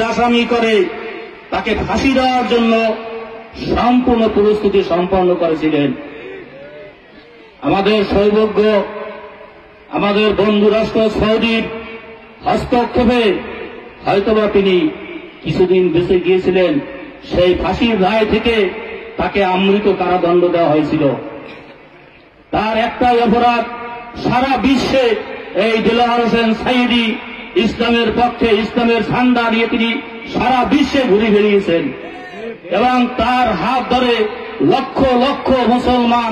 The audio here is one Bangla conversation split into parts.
ফাঁসির আসামি করে তাকে ফাঁসি দেওয়ার জন্য সম্পূর্ণ প্রস্তুতি সম্পন্ন করেছিলেন। আমাদের সৌভাগ্য, আমাদের বন্ধু রাষ্ট্র সৌদির হস্তক্ষেপে হয়তোবা তিনি কিছুদিন বেঁচে গিয়েছিলেন। সেই ফাঁসির রায় থেকে তাকে আমৃত কারাদণ্ড দেওয়া হয়েছিল। তার একটাই অপরাধ, সারা বিশ্বে এই দেলোয়ার হোসেন সাঈদী ইসলামের পক্ষে, ইসলামের ঝান্ডা নিয়ে তিনি সারা বিশ্বে ঘুরে বেরিয়েছেন এবং তার হাত ধরে লক্ষ লক্ষ মুসলমান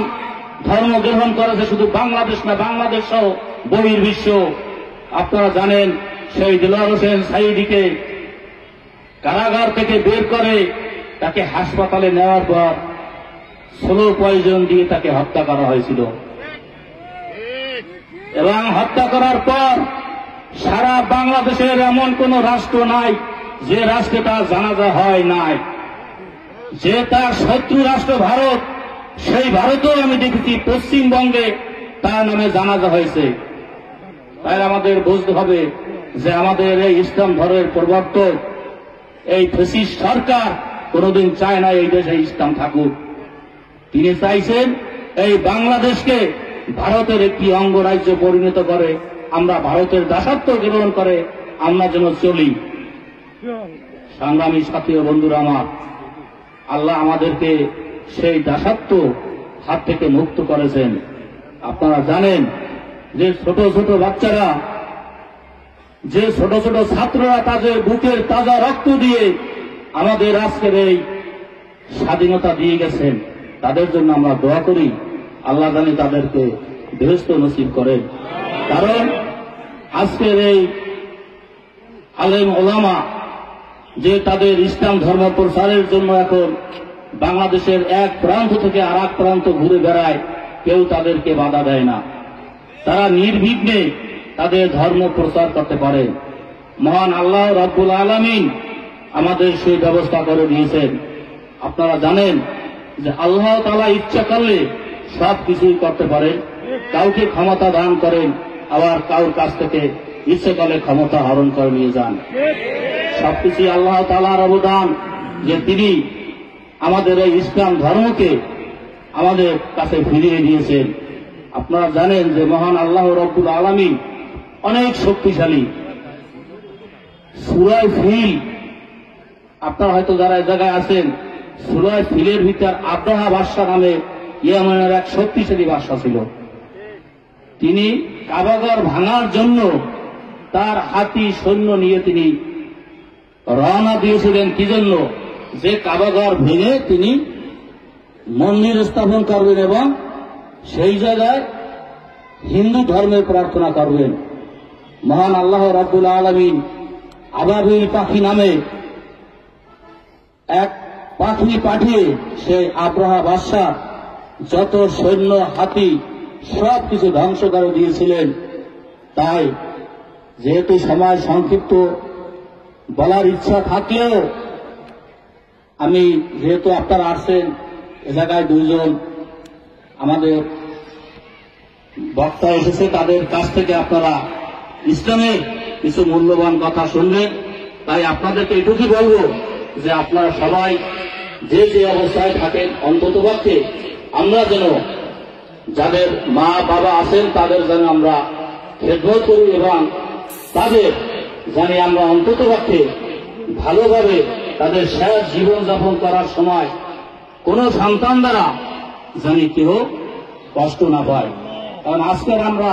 ধর্ম গ্রহণ করেছে। শুধু বাংলাদেশ না, বাংলাদেশ সহ বহির্বিশ্ব। আপনারা জানেন, সেই দেলোয়ার হোসেন সাঈদীকে কারাগার থেকে বের করে তাকে হাসপাতালে নেওয়ার পর স্লো পয়জন দিয়ে তাকে হত্যা করা হয়েছিল এবং হত্যা করার পর সারা বাংলাদেশের এমন কোন রাষ্ট্র নাই যে রাষ্ট্রে তার জানাজা হয় নাই। যে তার শত্রু রাষ্ট্র ভারত, সেই ভারতেও আমি দেখেছি পশ্চিমবঙ্গে তার নামে জানাজা হয়েছে। তাই আমাদের বুঝতে হবে যে আমাদের এই ইসলাম ধর্মের প্রবর্তক এই ফ্যাসিস্ট সরকার কোনদিন চায় না এই দেশে ইসলাম থাকুক। তিনি চাইছেন এই বাংলাদেশকে ভারতের একটি অঙ্গরাজ্য পরিণত করে, আমরা ভারতের দাসত্ব গ্রহণ করে আমরা যেন চলি। সংগ্রামী সাথী ও বন্ধুরা আমার, আল্লাহ আমাদেরকে সেই দাসত্ব হাত থেকে মুক্ত করেছেন। আপনারা জানেন যে ছোট ছোট বাচ্চারা, যে ছোট ছোট ছাত্ররা তাদের বুকের তাজা রক্ত দিয়ে আমাদের আজকের এই স্বাধীনতা দিয়ে গেছেন, তাদের জন্য আমরা দোয়া করি। আল্লাহ জানি তাদেরকে বেহেশত নসিব করেন। কারণ আজকের এই আলেম ওলামা যে তাদের ইসলাম ধর্ম প্রচারের জন্য এখন বাংলাদেশের এক প্রান্ত থেকে আর এক প্রান্ত ঘুরে বেড়ায়, কেউ তাদেরকে বাধা দেয় না। তারা নির্বিঘ্নে তাদের ধর্ম প্রচার করতে পারে। মহান আল্লাহ রাব্বুল আলামিন আমাদের সেই ব্যবস্থা করে দিয়েছেন। আপনারা জানেন যে আল্লাহ তাআলা ইচ্ছা করলে সব কিছুই করতে পারেন। কাউকে ক্ষমতা দান করেন, আবার কারোর কাছ থেকে ইচ্ছে করলে ক্ষমতা হরণ করে নিয়ে যান। সবকিছুই আল্লাহ তাআলার অবদান যে তিনি আমাদের এই ইসলাম ধর্মকে আমাদের কাছে ফিরিয়ে দিয়েছেন। আপনারা জানেন যে মহান আল্লাহ রাব্বুল আলামিন অনেক শক্তিশালী। সূরা ফিল, আপনারা হয়তো যারা এই জায়গায় আছেন, সূরা ফিলের ভিতর আব্রাহা বাদশা নামে ইয়েমেনের এক শক্তিশালী বাদশা ছিল। তিনি কাবাঘর ভাঙার জন্য তার হাতি সৈন্য নিয়ে তিনি রওনা দিয়েছিলেন। কি জন্য? যে কাবাঘর ভেঙে তিনি মন্দির স্থাপন করবেন এবং সেই জায়গায় হিন্দু ধর্মের প্রার্থনা করবেন। মহান আল্লাহ রাব্বুল আলামিন আবাবিল পাখি নামে এক পাখি পাঠিয়ে সেই আব্রাহা বাদশা যত সৈন্য হাতি সব কিছু ধ্বংস করে দিয়েছিলেন। তাই যেহেতু সময় সংক্ষিপ্ত, বলার ইচ্ছা থাকলেও আমি, যেহেতু আপনারা আসছেন, এ জায়গায় দুইজন আমাদের বক্তা এসেছে, তাদের কাছ থেকে আপনারা ইসলামের কিছু মূল্যবান কথা শুনবেন। তাই আপনাদেরকে এটুকুই বলবো যে আপনারা সবাই যে যে অবস্থায় থাকেন, অন্ততপক্ষে আমরা যেন যাদের মা বাবা আছেন তাদের যেন আমরা খেদমত করি এবং তাদের জানি আমরা অন্ততপক্ষে ভালোভাবে তাদের শেষ জীবনযাপন করার সময় কোন সন্তান দ্বারা জানি কেউ কষ্ট না পায়। কারণ আজকের আমরা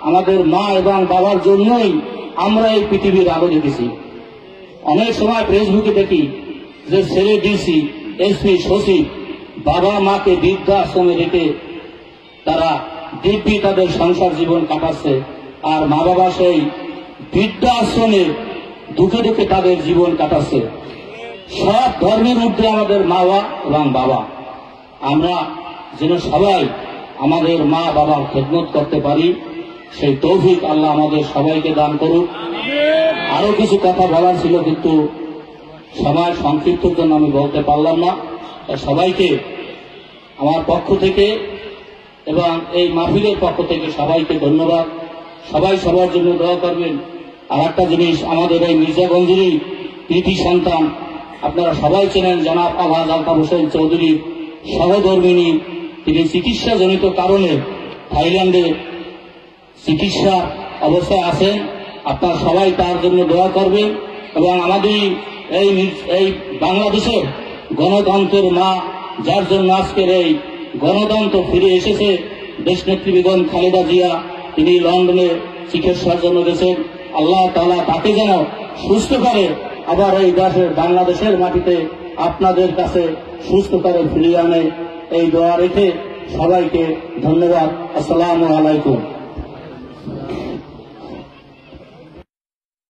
আমাদের মা এবং বাবার জন্যই আমরা এই পৃথিবীর আলো দেখেছি। অনেক সময় ফেসবুকে দেখি যে ছেলে ডিসি, এসপি, সচিব বাবা মাকে বৃদ্ধাশ্রমে রেখে তারা দিব্যি তাদের সংসার জীবন কাটাচ্ছে, আর মা বাবা সেই বৃদ্ধাশ্রমে দুঃখে দুঃখে তাদের জীবন কাটাচ্ছে। সব ধর্মের ঊর্ধ্বে আমাদের মা এবং বাবা। আমরা যেন সবাই আমাদের মা বাবার খেদমত করতে পারি, সেই তৌফিক আল্লাহ আমাদের সবাইকে দান করুক। আরো কিছু কথা বলার ছিল, কিন্তু সময় সংক্ষিপ্তর জন্য আমি বলতে পারলাম না। সবাইকে আমার পক্ষ থেকে এবং এই মাহফিলের পক্ষ থেকে সবাইকে ধন্যবাদ। সবাই সবার জন্য দোয়া করবেন। আর একটা জিনিস, আমাদের এই মির্জাগঞ্জেরই কৃতি সন্তান, আপনারা সবাই চেনেন জনাব আলহাজ আলতাফ হোসেন চৌধুরী সহধর্মিনী। তিনি চিকিৎসাজনিত কারণে থাইল্যান্ডে চিকিৎসা অবস্থায় আছেন। আপনারা সবাই তার জন্য দোয়া করবেন এবং আমাদের এই বাংলাদেশের গণতন্ত্রের মা, যার জন্য আজকের এই গণতন্ত্র ফিরে এসেছে, দেশনেত্রী বেগম খালেদা জিয়া, তিনি লন্ডনে চিকিৎসার জন্য গেছেন। আল্লাহ তাআলা তাকে যেন সুস্থ করে আবার এই দেশের বাংলাদেশের মাটিতে আপনাদের কাছে সুস্থ করে ফিরিয়ে আনে, এই দোয়া রেখে সবাইকে ধন্যবাদ। আসসালামু আলাইকুম।